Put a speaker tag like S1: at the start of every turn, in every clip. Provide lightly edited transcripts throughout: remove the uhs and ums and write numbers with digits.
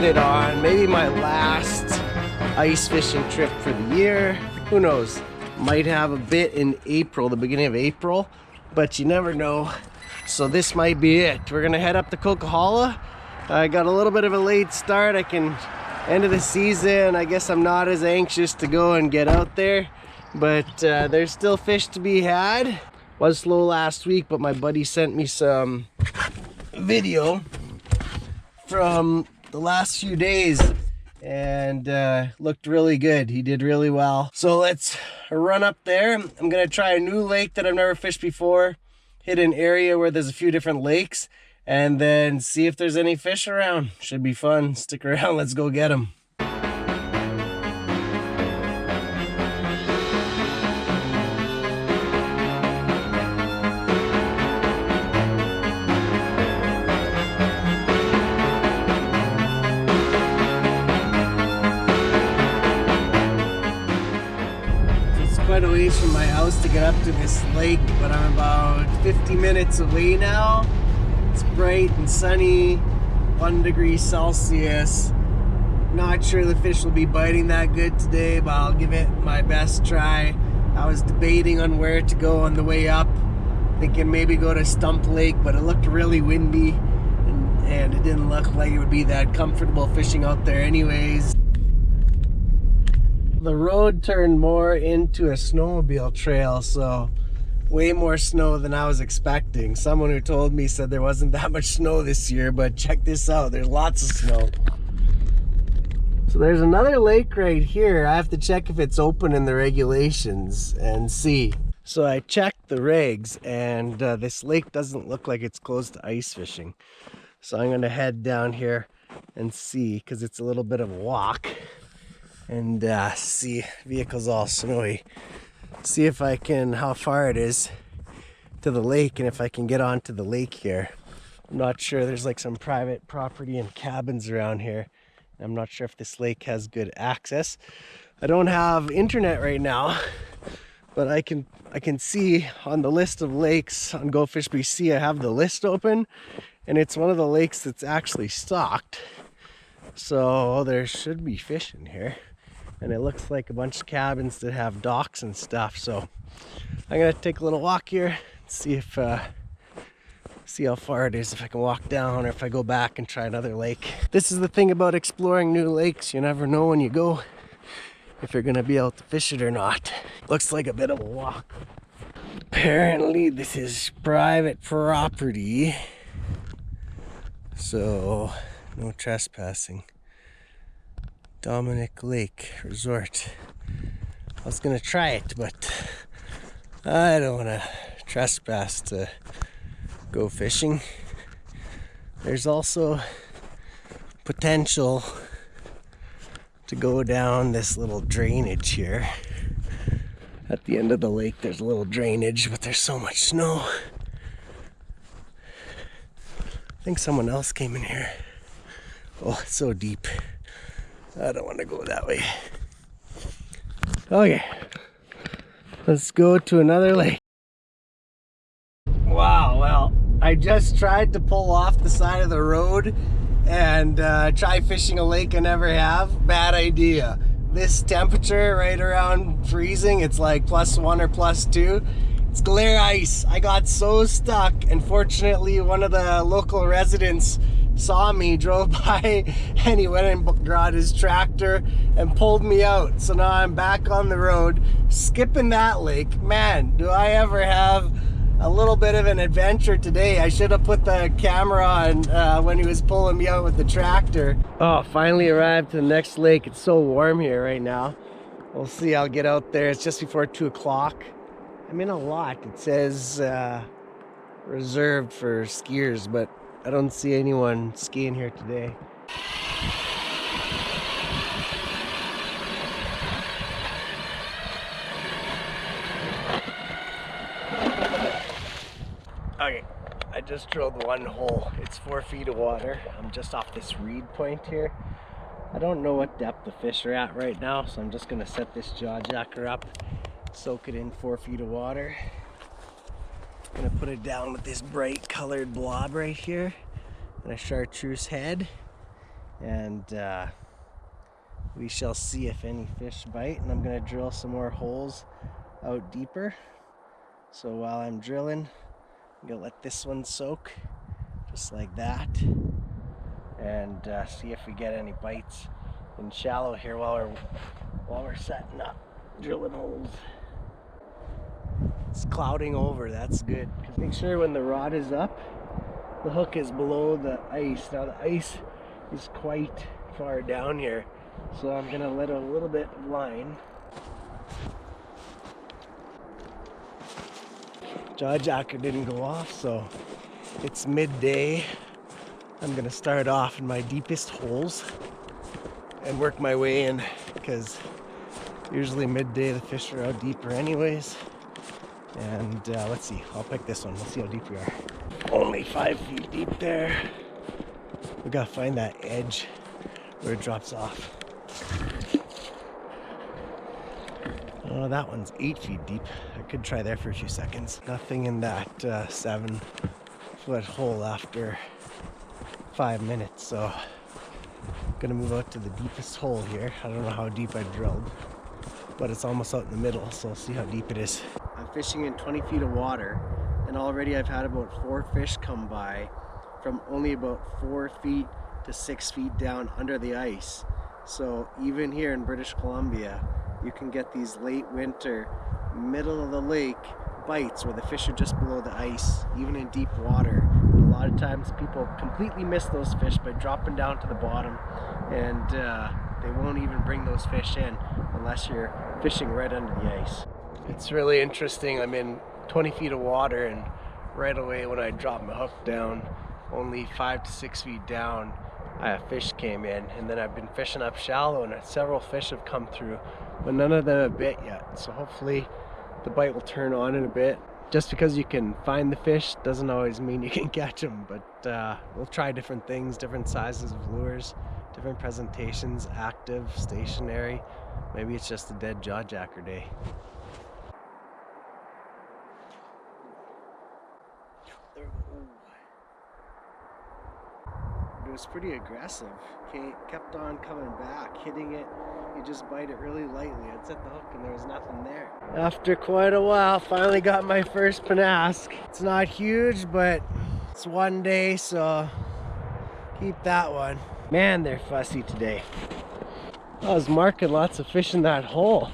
S1: headed on maybe my last ice fishing trip for the year. Who knows? Might have a bit in April, the beginning of April, but you never know. So this might be it. We're gonna head up to Kokanee. I got a little bit of a late start. End of the season, I guess I'm not as anxious to go and get out there, but there's still fish to be had. Was slow last week, but my buddy sent me some video from the last few days and looked really good. He did really well. So let's run up there. I'm gonna try a new lake that I've never fished before, hit an area where there's a few different lakes, and then see if there's any fish around. Should be fun. Stick around, let's go get them. Quite a ways from my house to get up to this lake, but I'm about 50 minutes away now. It's bright and sunny, 1 degree Celsius. Not sure the fish will be biting that good today, but I'll give it my best try. I was debating on where to go on the way up, thinking maybe go to Stump Lake, but it looked really windy and it didn't look like it would be that comfortable fishing out there anyways. The road turned more into a snowmobile trail, so way more snow than I was expecting. Someone who told me said there wasn't that much snow this year, but check this out, there's lots of snow. So there's another lake right here. I have to check if it's open in the regulations and see. So I checked the regs, and this lake doesn't look like it's closed to ice fishing. So I'm gonna head down here and see, because it's a little bit of a walk. And see, vehicle's all snowy. See if I can, how far it is to the lake, and if I can get onto the lake here. I'm not sure. There's like some private property and cabins around here. I'm not sure if this lake has good access. I don't have internet right now, but I can see on the list of lakes on Go Fish BC, I have the list open, and it's one of the lakes that's actually stocked. So there should be fish in here. And it looks like a bunch of cabins that have docks and stuff. So I'm gonna take a little walk here and see if see how far it is, if I can walk down or if I go back and try another lake. This is the thing about exploring new lakes. You never know when you go if you're gonna be able to fish it or not. Looks like a bit of a walk. Apparently this is private property, so no trespassing. Dominic Lake Resort. I was gonna try it, but I don't want to trespass to go fishing. There's also potential to go down this little drainage here. At the end of the lake there's a little drainage, but there's so much snow. I think someone else came in here. Oh, it's so deep. I don't want to go that way. Okay, let's go to another lake. Wow, well, I just tried to pull off the side of the road and try fishing a lake I never have. Bad idea. This temperature right around freezing, it's like +1 or +2. It's glare ice. I got so stuck, and fortunately one of the local residents saw me, drove by, and he went and brought his tractor and pulled me out. So now I'm back on the road, skipping that lake. Man, do I ever have a little bit of an adventure today. I should have put the camera on when he was pulling me out with the tractor. Oh, finally arrived to the next lake. It's so warm here right now. We'll see, I'll get out there. It's just before 2 o'clock. I'm in a lot. It says reserved for skiers, but I don't see anyone skiing here today. Okay, I just drilled one hole. It's 4 feet of water. I'm just off this reed point here. I don't know what depth the fish are at right now, so I'm just gonna set this jaw jacker up, soak it in 4 feet of water. I'm gonna put it down with this bright colored blob right here and a chartreuse head, and we shall see if any fish bite. And I'm gonna drill some more holes out deeper. So while I'm drilling, I'm gonna let this one soak just like that, and see if we get any bites in shallow here while we're setting up drilling holes. It's clouding over, that's good. Make sure when the rod is up, the hook is below the ice. Now the ice is quite far down here, so I'm gonna let a little bit of line. Jaw jacker didn't go off, so it's midday. I'm gonna start off in my deepest holes and work my way in, because usually midday the fish are out deeper anyways. And let's see, I'll pick this one. Let's see how deep we are. Only 5 feet deep there. We gotta find that edge where it drops off. Oh, that one's 8 feet deep. I could try there for a few seconds. Nothing in that 7-foot hole after 5 minutes, so I'm gonna move out to the deepest hole here. I don't know how deep I drilled, but it's almost out in the middle, so I'll see how deep it is. I'm fishing in 20 feet of water, and already I've had about 4 fish come by from only about 4 feet to 6 feet down under the ice. So even here in British Columbia, you can get these late winter, middle of the lake bites where the fish are just below the ice, even in deep water. And a lot of times people completely miss those fish by dropping down to the bottom, and they won't even bring those fish in unless you're fishing right under the ice. It's really interesting. I'm in 20 feet of water, and right away when I dropped my hook down, only 5 to 6 feet down, a fish came in. And then I've been fishing up shallow, and several fish have come through, but none of them have bit yet. So hopefully the bite will turn on in a bit. Just because you can find the fish doesn't always mean you can catch them, but we'll try different things, different sizes of lures, different presentations, active, stationary. Maybe it's just a dead jaw jacker day. There we go. It was pretty aggressive. Kept on coming back, hitting it. You just bite it really lightly. I'd set the hook and there was nothing there. After quite a while, finally got my first panask. It's not huge, but it's one day, so keep that one. Man, they're fussy today. I was marking lots of fish in that hole.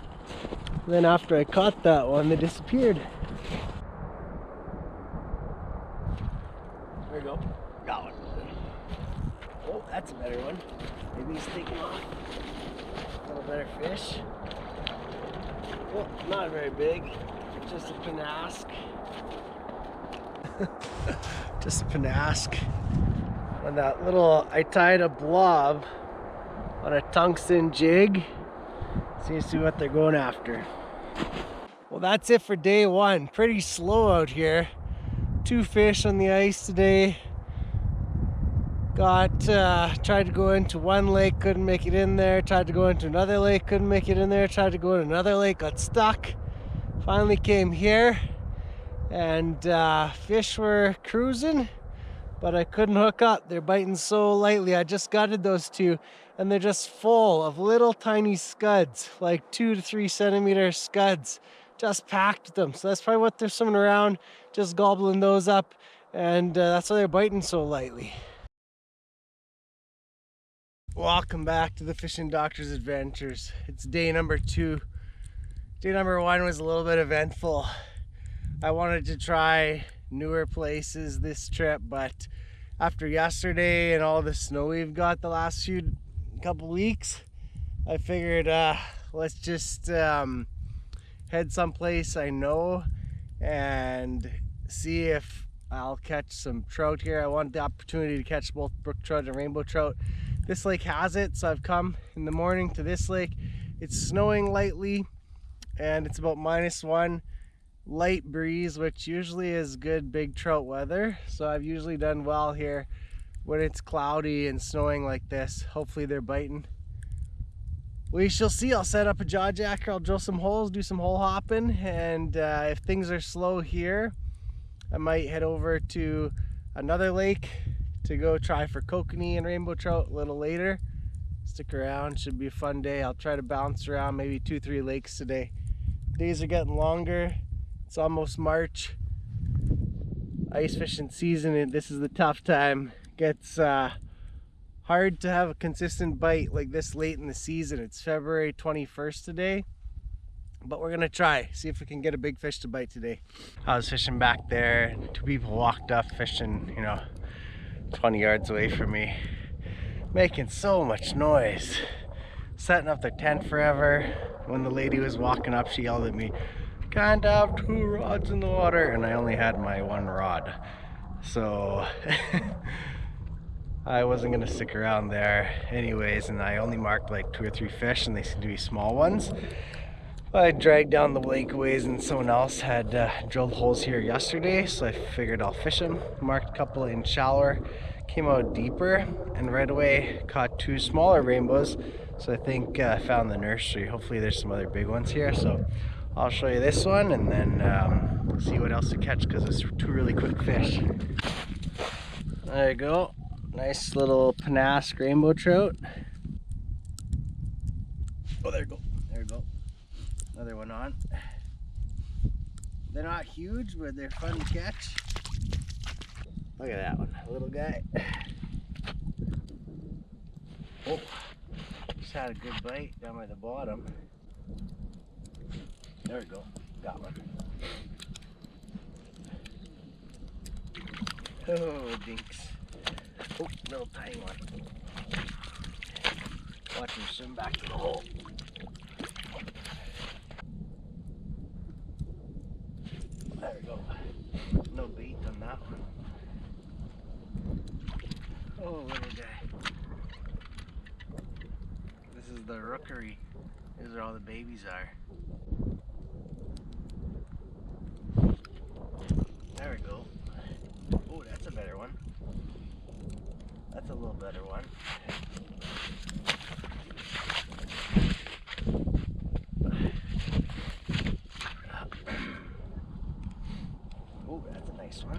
S1: Then after I caught that one, they disappeared. There we go. Got one. Oh, that's a better one. Maybe he's taking off. A little better fish. Oh, not very big. Just a panask. Just a panask. On that little, I tied a blob on a tungsten jig. See what they're going after. Well, that's it for day one. Pretty slow out here. 2 fish on the ice today. Tried to go into one lake, couldn't make it in there. Tried to go into another lake, couldn't make it in there. Tried to go in another lake, got stuck. Finally came here, and fish were cruising, but I couldn't hook up. They're biting so lightly. I just gutted those 2, and they're just full of little tiny scuds, like 2 to 3 centimeter scuds. Just packed them. So that's probably what they're swimming around, just gobbling those up, and that's why they're biting so lightly. Welcome back to the Fishing Doctor's Adventures. It's day number 2. Day number 1 was a little bit eventful. I wanted to try newer places this trip, but after yesterday and all the snow we've got the last couple weeks, I figured let's just head someplace I know and see if I'll catch some trout here. I wanted the opportunity to catch both brook trout and rainbow trout. This lake has it, so I've come in the morning to this lake. It's snowing lightly, and it's about -1. Light breeze, which usually is good big trout weather. So I've usually done well here when it's cloudy and snowing like this. Hopefully they're biting. We shall see. I'll set up a jaw jacker, I'll drill some holes, do some hole hopping, and if things are slow here, I might head over to another lake, to go try for kokanee and rainbow trout a little later. Stick around, should be a fun day. I'll try to bounce around maybe 2-3 lakes today. Days are getting longer. It's almost March. Ice fishing season, and this is the tough time. Gets hard to have a consistent bite like this late in the season. It's February 21st today, but we're gonna try, see if we can get a big fish to bite today. I was fishing back there, and 2 people walked up fishing, 20 yards away from me, making so much noise, setting up their tent forever. When the lady was walking up, she yelled at me, "Can't have 2 rods in the water," and I only had my 1 rod, so I wasn't gonna stick around there anyways, and I only marked like 2 or 3 fish, and they seem to be small ones. I dragged down the lake ways, and someone else had drilled holes here yesterday, so I figured I'll fish them. Marked a couple in shallower, came out deeper, and right away caught 2 smaller rainbows. So I think I found the nursery. Hopefully there's some other big ones here. So I'll show you this one and then see what else to catch, because it's 2 really quick fish. There you go. Nice little panask rainbow trout. Oh, there you go. There you go. Another one on. They're not huge, but they're fun to catch. Look at that one, little guy. Oh, just had a good bite down by the bottom. There we go, got one. Oh, dinks. Oh, little tiny one. Watch him swim back to the hole. There we go. No bait on that one. Oh, little guy. This is the rookery. This is where all the babies are. There we go. Oh, that's a better one. That's a little better one. Oh, that's a nice one.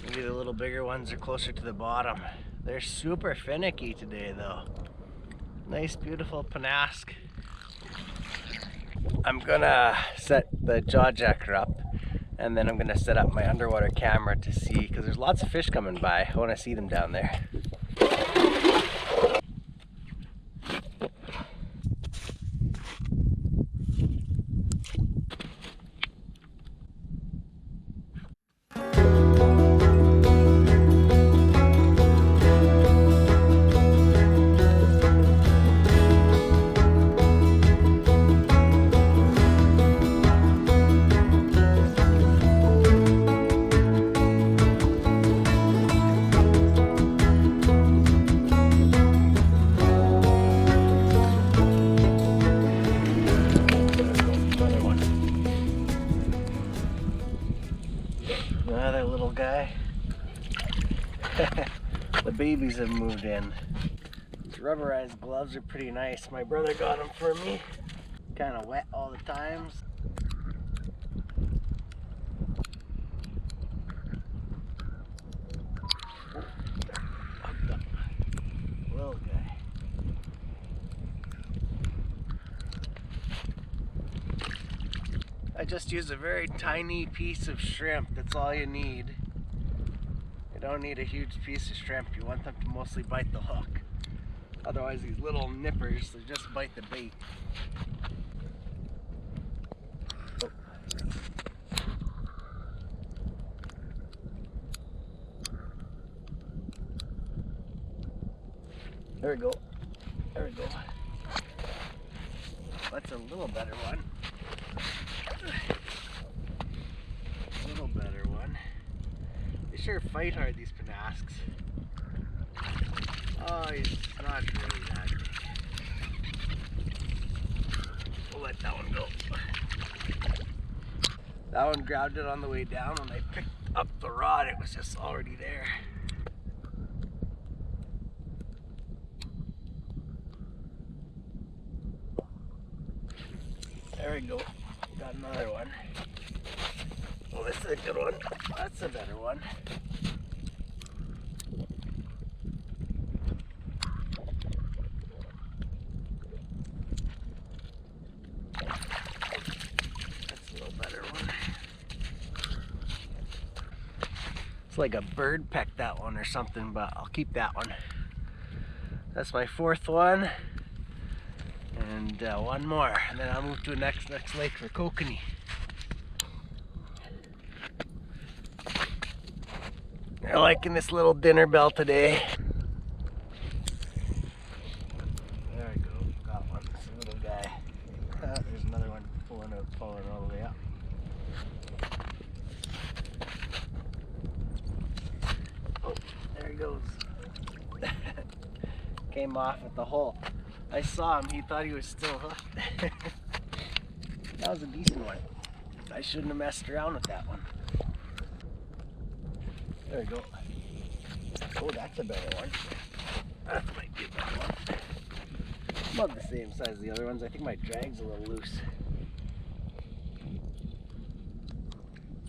S1: Maybe the little bigger ones are closer to the bottom. They're super finicky today though. Nice, beautiful panask. I'm gonna set the jaw jacker up, and then I'm gonna set up my underwater camera to see, because there's lots of fish coming by. I wanna see them down there. Another little guy. The babies have moved in. These rubberized gloves are pretty nice. My brother got them for me. Kind of wet all the times. Little guy. I just used a very tiny piece of shrimp. That's all you need. You don't need a huge piece of shrimp. You want them to mostly bite the hook. Otherwise, these little nippers, they just bite the bait. Oh. There we go. There we go. That's a little better one. A little better one. They sure fight hard, these panasks. Oh, he's not really that big. We'll let that one go. That one grabbed it on the way down. When I picked up the rod, it was just already there. There we go. Got another one. Oh, this is a good one. That's a better one. That's a little better one. It's like a bird pecked that one or something, but I'll keep that one. That's my fourth one. And one more, and then I'll move to the next lake for Kokanee. They're liking this little dinner bell today. There we go, got one. It's a little guy. There's another one pulling all the way up. Oh, there he goes. Came off at the hole. I saw him, he thought he was still hooked. That was a decent one. I shouldn't have messed around with that one. There we go. Oh, that's a better one. That might be a better one. About the same size as the other ones. I think my drag's a little loose.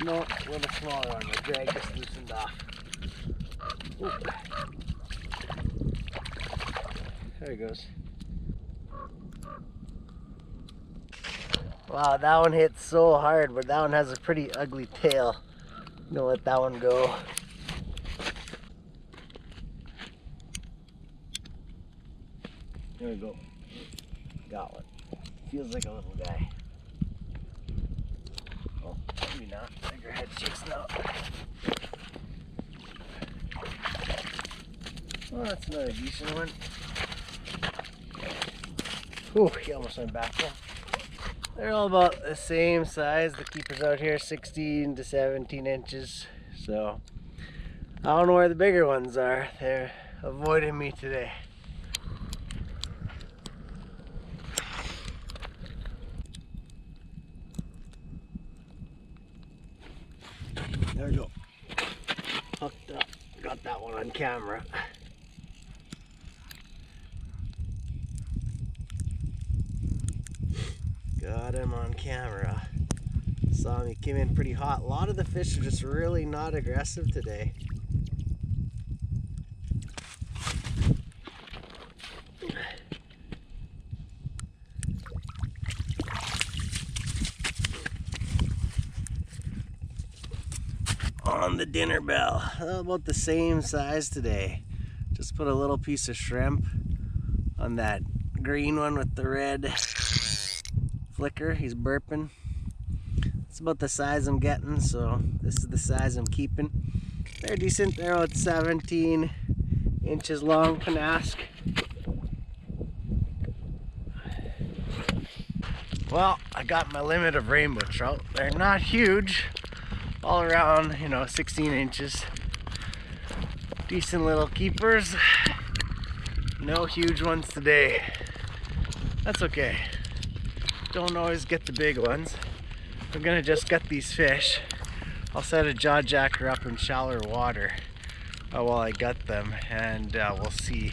S1: No, a little smaller one. My drag just loosened off. Ooh. There he goes. Wow, that one hit so hard, but that one has a pretty ugly tail. I'm gonna let that one go. There we go. Got one. Feels like a little guy. Oh, maybe not. Bigger head chasing out. Well, that's another decent one. Ooh, he almost went back there. They're all about the same size. The keepers out here 16 to 17 inches. So I don't know where the bigger ones are. They're avoiding me today. There we go. Hooked up. Got that one on camera. Got him on camera. Saw him, he came in pretty hot. A lot of the fish are just really not aggressive today. On the dinner bell, about the same size today. Just put a little piece of shrimp on that green one with the red flicker. He's burping. It's about the size I'm getting, so this is the size I'm keeping. They're decent. They're about 17 inches long, Panask. Well, I got my limit of rainbow trout. They're not huge, all around, 16 inches. Decent little keepers. No huge ones today. That's okay. Don't always get the big ones. I'm gonna just gut these fish. I'll set a jaw jacker up in shallower water while I gut them, and we'll see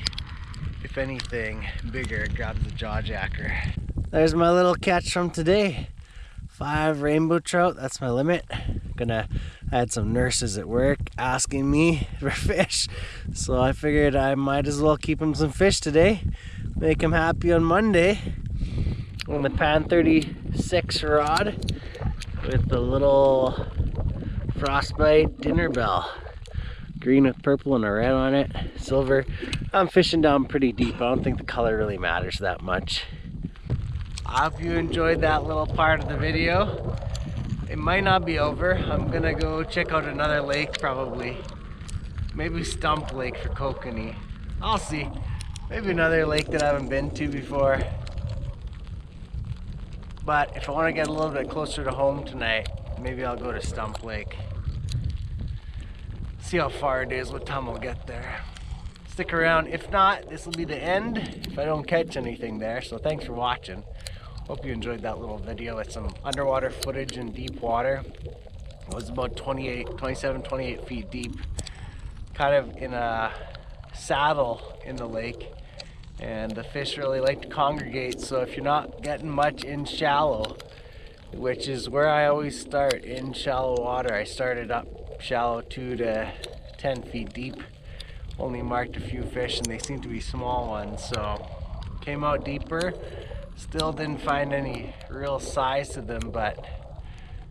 S1: if anything bigger grabs the jaw jacker. There's my little catch from today. 5 rainbow trout, that's my limit. I had some nurses at work asking me for fish, so I figured I might as well keep them some fish today. Make them happy on Monday. On the Pan 36 rod with the little frostbite dinner bell. Green with purple and a red on it, silver. I'm fishing down pretty deep. I don't think the color really matters that much. I hope you enjoyed that little part of the video. It might not be over. I'm gonna go check out another lake probably. Maybe Stump Lake for Kokanee. I'll see. Maybe another lake that I haven't been to before. But if I want to get a little bit closer to home tonight, maybe I'll go to Stump Lake. See how far it is, what time I'll get there. Stick around. If not, this will be the end if I don't catch anything there. So thanks for watching. Hope you enjoyed that little video with some underwater footage in deep water. It was about 27, 28 feet deep. Kind of in a saddle in the lake. And the fish really like to congregate, so if you're not getting much in shallow, which is where I always start in shallow water. I started up shallow 2 to 10 feet deep. Only marked a few fish and they seem to be small ones, so came out deeper. Still didn't find any real size to them, but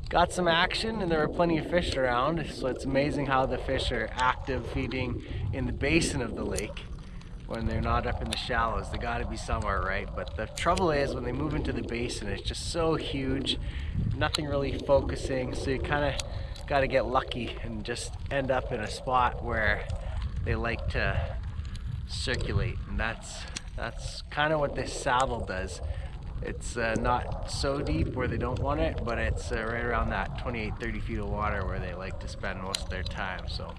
S1: got some action and there were plenty of fish around. So it's amazing how the fish are active feeding in the basin of the lake when they're not up in the shallows. They gotta be somewhere, right? But the trouble is when they move into the basin, it's just so huge, nothing really focusing, so you kind of gotta get lucky and just end up in a spot where they like to circulate, and that's kind of what this saddle does. It's not so deep where they don't want it, but it's right around that 28-30 feet of water where they like to spend most of their time. So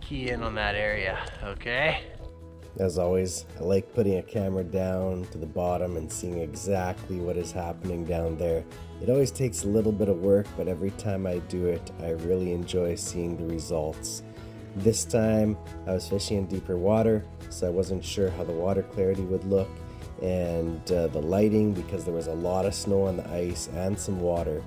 S1: key in on that area, okay? As always, I like putting a camera down to the bottom and seeing exactly what is happening down there. It always takes a little bit of work, but every time I do it, I really enjoy seeing the results. This time, I was fishing in deeper water, so I wasn't sure how the water clarity would look, and the lighting, because there was a lot of snow on the ice and some water.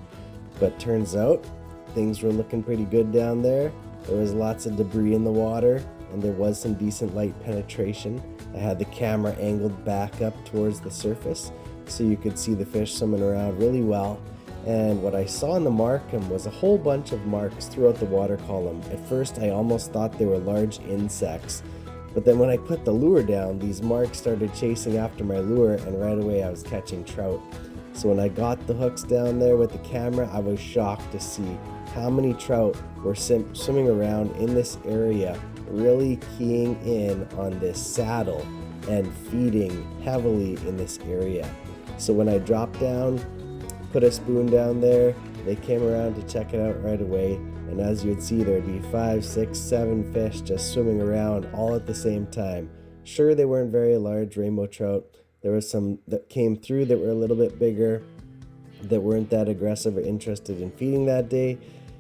S1: But turns out, things were looking pretty good down there. There was lots of debris in the water, and there was some decent light penetration. I had the camera angled back up towards the surface so you could see the fish swimming around really well. And what I saw in the markham was a whole bunch of marks throughout the water column. At first I almost thought they were large insects, but then when I put the lure down, these marks started chasing after my lure, and right away I was catching trout. So when I got the hooks down there with the camera, I was shocked to see how many trout were swimming around in this area, really keying in on this saddle and feeding heavily in this area. So when I dropped down, put a spoon down there, they came around to check it out right away, and as you'd see, there'd be 5, 6, 7 fish just swimming around all at the same time. Sure, they weren't very large rainbow trout. There was some that came through that were a little bit bigger, that weren't that aggressive or interested in feeding that day.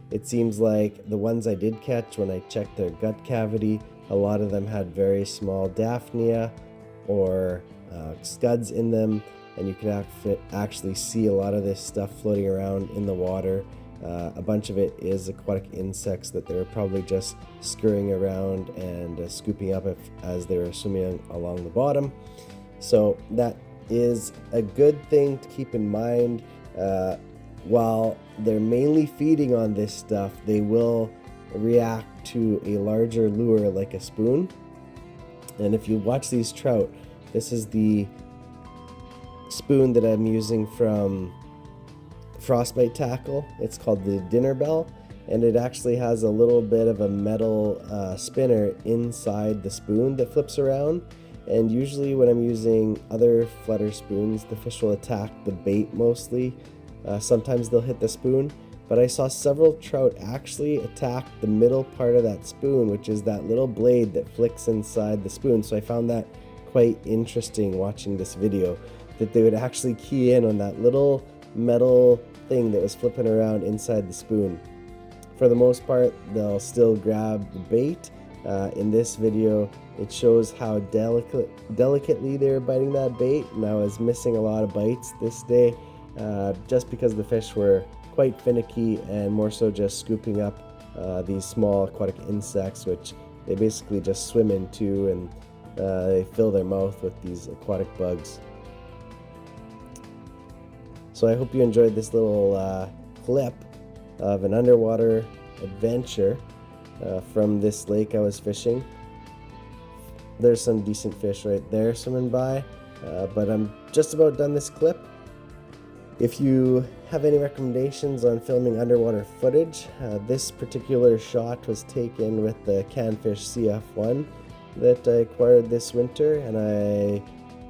S1: It seems like the ones I did catch, when I checked their gut cavity, a lot of them had very small daphnia or scuds in them, and you can actually see a lot of this stuff floating around in the water. A bunch of it is aquatic insects that they were probably just scurrying around and scooping up as they were swimming along the bottom. So that is a good thing to keep in mind. While they're mainly feeding on this stuff, they will react to a larger lure like a spoon. And if you watch these trout, this is the spoon that I'm using from Frostbite Tackle. It's called the Dinner Bell, and it actually has a little bit of a metal spinner inside the spoon that flips around. And usually when I'm using other flutter spoons, the fish will attack the bait mostly. Sometimes they'll hit the spoon, but I saw several trout actually attack the middle part of that spoon, which is that little blade that flicks inside the spoon. So I found that quite interesting watching this video, that they would actually key in on that little metal thing that was flipping around inside the spoon. For the most part, they'll still grab the bait. In this video, it shows how delicately they're biting that bait, and I was missing a lot of bites this day just because the fish were quite finicky and more so just scooping up these small aquatic insects, which they basically just swim into, and they fill their mouth with these aquatic bugs. So I hope you enjoyed this little clip of an underwater adventure from this lake I was fishing. There's some decent fish right there swimming by, but I'm just about done this clip. If you have any recommendations on filming underwater footage, this particular shot was taken with the CanFish CF1 that I acquired this winter, and I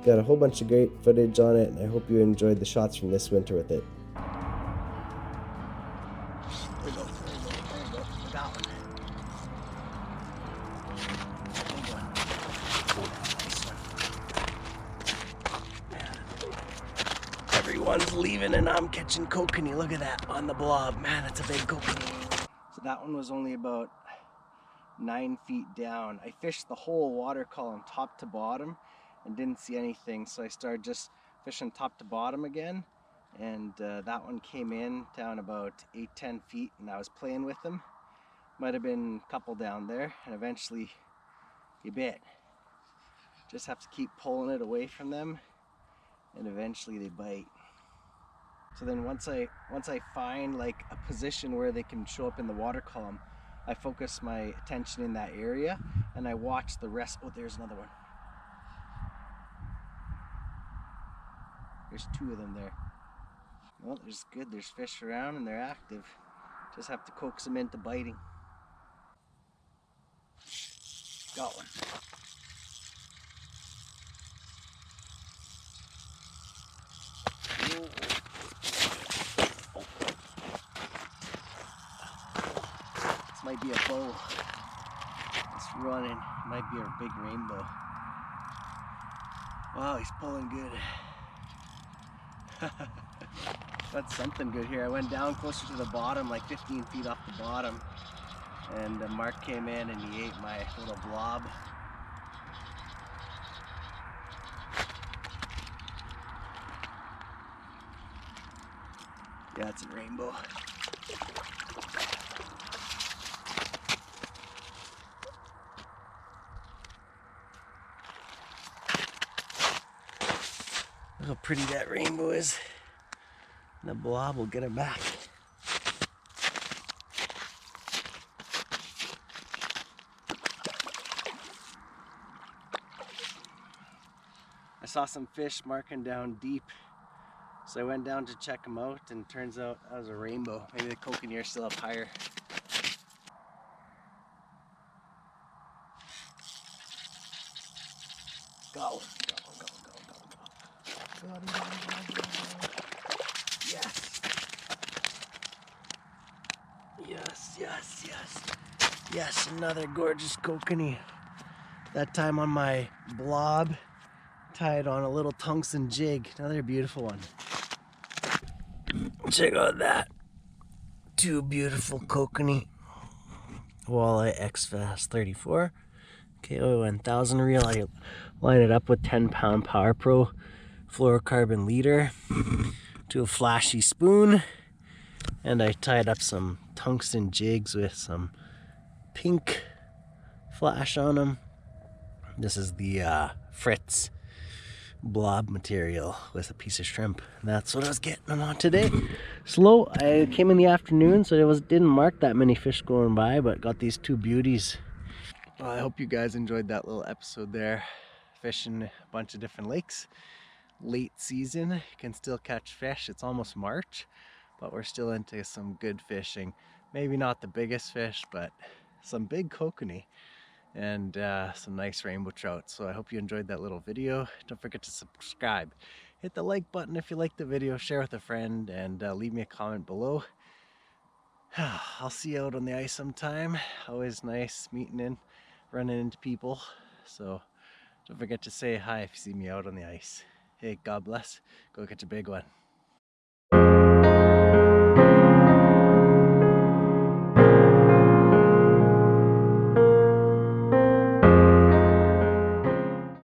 S1: got a whole bunch of great footage on it, and I hope you enjoyed the shots from this winter with it. There we go. Got one. Everyone's leaving and I'm catching kokanee. Look at that on the blob. Man, that's a big kokanee. So that one was only about 9 feet down. I fished the whole water column top to bottom and didn't see anything, so I started just fishing top to bottom again, and that one came in down about 8-10 feet, and I was playing with them. Might have been a couple down there, and eventually he bit. Just have to keep pulling it away from them, and eventually they bite. So then once I find like a position where they can show up in the water column, I focus my attention in that area and I watch the rest. Oh, there's another one. There's 2 of them there. Well, there's good. There's fish around and they're active. Just have to coax them into biting. Got one. This might be a bow. It's running. Might be a big rainbow. Wow, he's pulling good. Got something good here. I went down closer to the bottom, like 15 feet off the bottom, and Mark came in and he ate my little blob. Yeah, it's a rainbow. Look how pretty that rainbow is. And the blob will get it back. I saw some fish marking down deep, so I went down to check them out, and turns out that was a rainbow. Maybe the Kokanee are still up higher. Go, go, go, go, go, go. Yes. Yes, yes, yes. Yes, another gorgeous Kokanee. That time on my blob, tied on a little tungsten jig. Another beautiful one. Check out that. 2 beautiful Kokanee. Walleye X-Fast 34. KO 1000 reel. I line it up with 10-pound Power Pro fluorocarbon leader to a flashy spoon, and I tied up some tungsten jigs with some pink flash on them. This is the Fritz blob material with a piece of shrimp. That's what I was getting them on today. Slow. I came in the afternoon, so it didn't mark that many fish going by, but got these 2 beauties. Well, I hope you guys enjoyed that little episode there. Fishing a bunch of different lakes. Late season, you can still catch fish. It's almost March, but we're still into some good fishing. Maybe not the biggest fish, but some big kokanee and some nice rainbow trout. So I hope you enjoyed that little video. Don't forget to subscribe. Hit the like button if you liked the video, share with a friend, and leave me a comment below. I'll see you out on the ice sometime. Always nice running into people. So don't forget to say hi if you see me out on the ice. Hey, God bless. Go catch a big one.